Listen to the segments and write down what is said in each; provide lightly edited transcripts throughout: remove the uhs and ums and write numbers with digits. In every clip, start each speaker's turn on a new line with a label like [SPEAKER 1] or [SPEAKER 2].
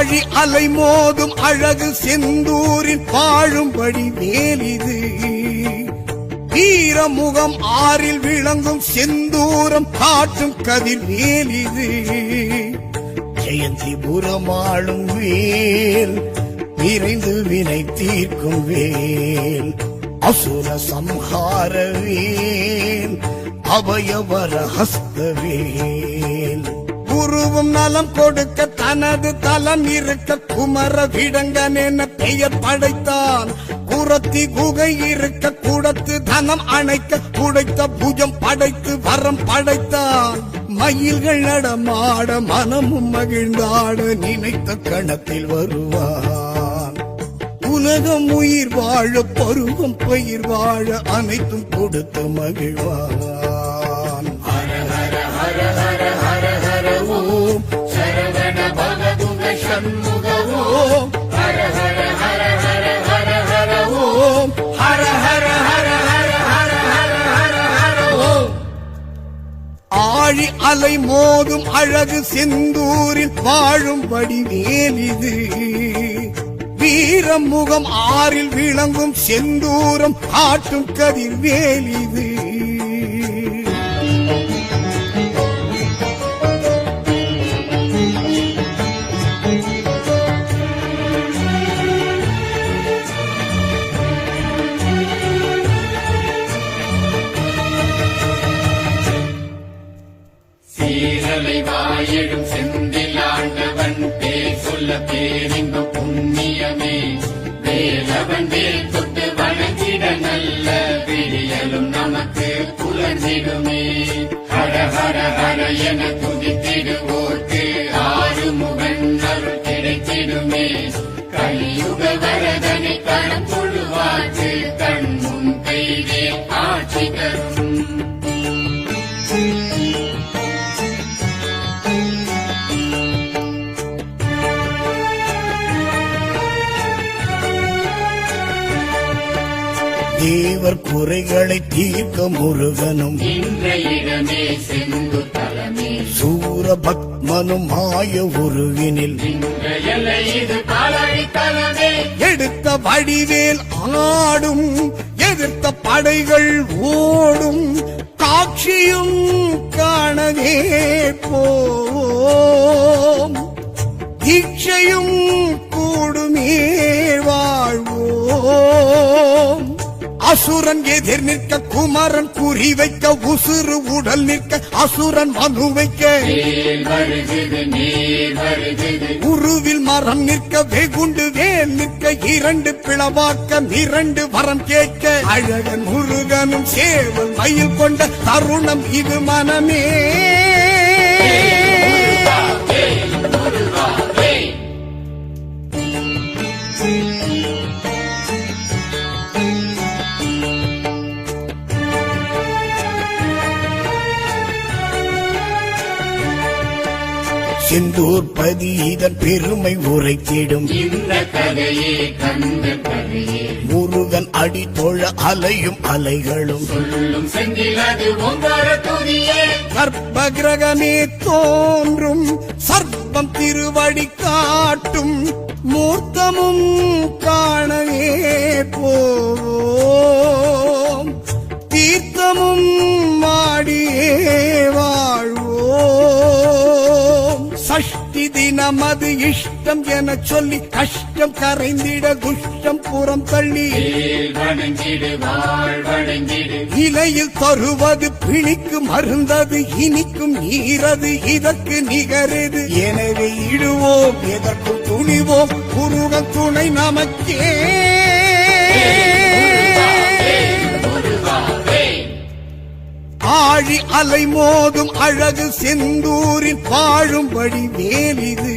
[SPEAKER 1] ஆழி அலை மோதும் அழகு செந்தூரின் வாழும்படி வேலிது வீரமுகம் ஆறில் விளங்கும் செந்தூரம் காட்டும் கதிர் வேலிது ஜெயந்திபுரம் ஆளும் வேல் விரைந்து வினை தீர்க்கும் வேல் அசுர சம்ஹார வேல் அபயவர ஹஸ்தவேல் குருவும் நலம் கொடுக்க தனது தலம் இருக்க குமர விடங்கன் என பெயர் படைத்தான் குரத்தி குகை இருக்க கூடத்து தனம் அணைக்க குடைத்த புஜம் படைத்து வரம் படைத்தான் மயில்கள் நடமாட மனமும் மகிழ்ந்தாட நினைத்த கணத்தில் வருவான் உலகம் உயிர் வாழ பருவம் பயிர் வாழ அனைத்தும் கொடுத்து மகிழ்வான் ஹர ஹர ஹர ஹர ஹர ஹர ஓம் சரவண பவதுக சண்முக ஓம் ஹர ஹர ஹர ஹர ஹர ஹர ஓம் ஹர ஹர ஹர ஹர ஹர ஹர ஹர ஹர ஓம் ஆழி அலை மோதும் அழகு செந்தூரில் வாழும்படி வேலிது வீரமுகம் ஆறில் விளங்கும் செந்தூரம் காட்டும் கதிர் வேலிது
[SPEAKER 2] சீரலை வாயிடும் செந்தில் ஆண்டவன் பேர் சொல்ல பேரின்ப புண்ணியமே வேலவன் வேல் தொட்டு வணங்கிட நல்ல விடியலும் நமக்கு புலர்ந்திடுமே ஹர ஹர ஹர என துதித்திடுவோர்க்கு ஆறுமுகன் அருள் கிடைத்திடுமே கலியுக வரதனை கணம் தொழுவார்க்கு கண் முன் கைதே ஆட்சி தரும்
[SPEAKER 1] தேவர் குறைகளை தீர்க்க முருகனும்
[SPEAKER 2] இன்றையிடமே செந்து தலமே
[SPEAKER 1] சூரபத்மனும் மாய உருவினில்
[SPEAKER 2] இது பாலழி தலமே
[SPEAKER 1] எடுத்த வடிவேல் ஆடும் எதிர்த்த படைகள் ஓடும் காட்சியும் காணவே போம் தீட்சையும் கூடுமே வாழ்வோம் அசுரன் எதிர் நிற்க குமரன் குறி வைக்க உசுறு உடல் நிற்க அசுரன் மனு வைக்க உருவில் மரம் நிற்க வெகுண்டு வேல் நிற்க இரண்டு பிளவாக்க இரண்டு வரம் கேட்க அழகன் முருகனும் சேவல் மயில் கொண்ட தருணம் இது மனமே செந்தூர் பதி இதன் பெருமை உரைத்திடும்
[SPEAKER 2] இந்த கதையே கந்த கதையே
[SPEAKER 1] முருகன் அடி தொழ அலையும் அலைகளும்
[SPEAKER 2] சொல்லும் செந்திலது ஓங்கார துதியே
[SPEAKER 1] கர்ப்ப கிரகமே தோன்றும் சர்ப்பம் திருவடி காட்டும் மூர்த்தமும் காணவே போவோம் தீர்த்தமும் மாடியே வாழ்வோம் சஷ்டி தினமது இஷ்டம் என சொல்லி கஷ்டம் கரைந்திட துஷ்டம் புறம் தள்ளி இலையில் தருவது பிணிக்கு மருந்தது இனிக்கும் நீரது இதற்கு நிகரது எனவே இடுவோம் எதற்கும் துணிவோம் குருகன் துணை நமக்கே ஆழி அலை மோதும் அழகு செந்தூரின் வாழும்படி வேலிது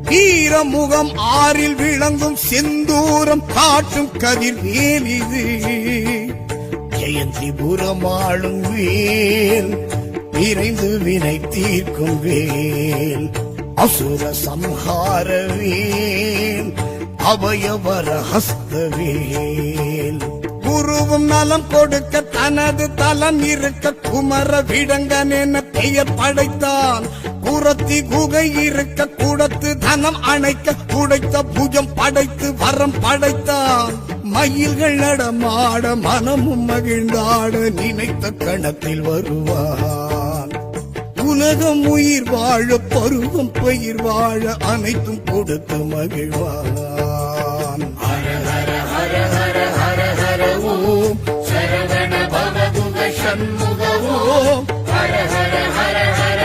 [SPEAKER 1] வீரமுகம் ஆறில் விளங்கும் செந்தூரம் காட்டும் கதிர் வேலிது ஜெயந்திபுரம் ஆளும் வேல் விரைந்து வினை தீர்க்கும் வேல் அசுர சம்ஹார வேல் அபயவர ஹஸ்தவேல் குருவும் நலம் கொடுக்க தனது தலம் இருக்க குமர விடங்கன் என பெயர் படைத்தான். குரத்தி குகை இருக்க கூடத்து தனம் அணைக்க குடைத்த புஜம் படைத்து வரம் படைத்தான். மயில்கள் நடமாட மனமும் மகிழ்ந்தாட நினைத்த கணத்தில் வருவான். உலகம் உயிர் வாழ பருவம் பயிர் வாழ அனைத்தும் கொடுத்து மகிழ்வான்.
[SPEAKER 2] ஹர ஹர ஹர ஹர ஹர ஹர ஓம் சரவண பவ குக சண்முக ஓம் ஹர ஹர ஹர ஹர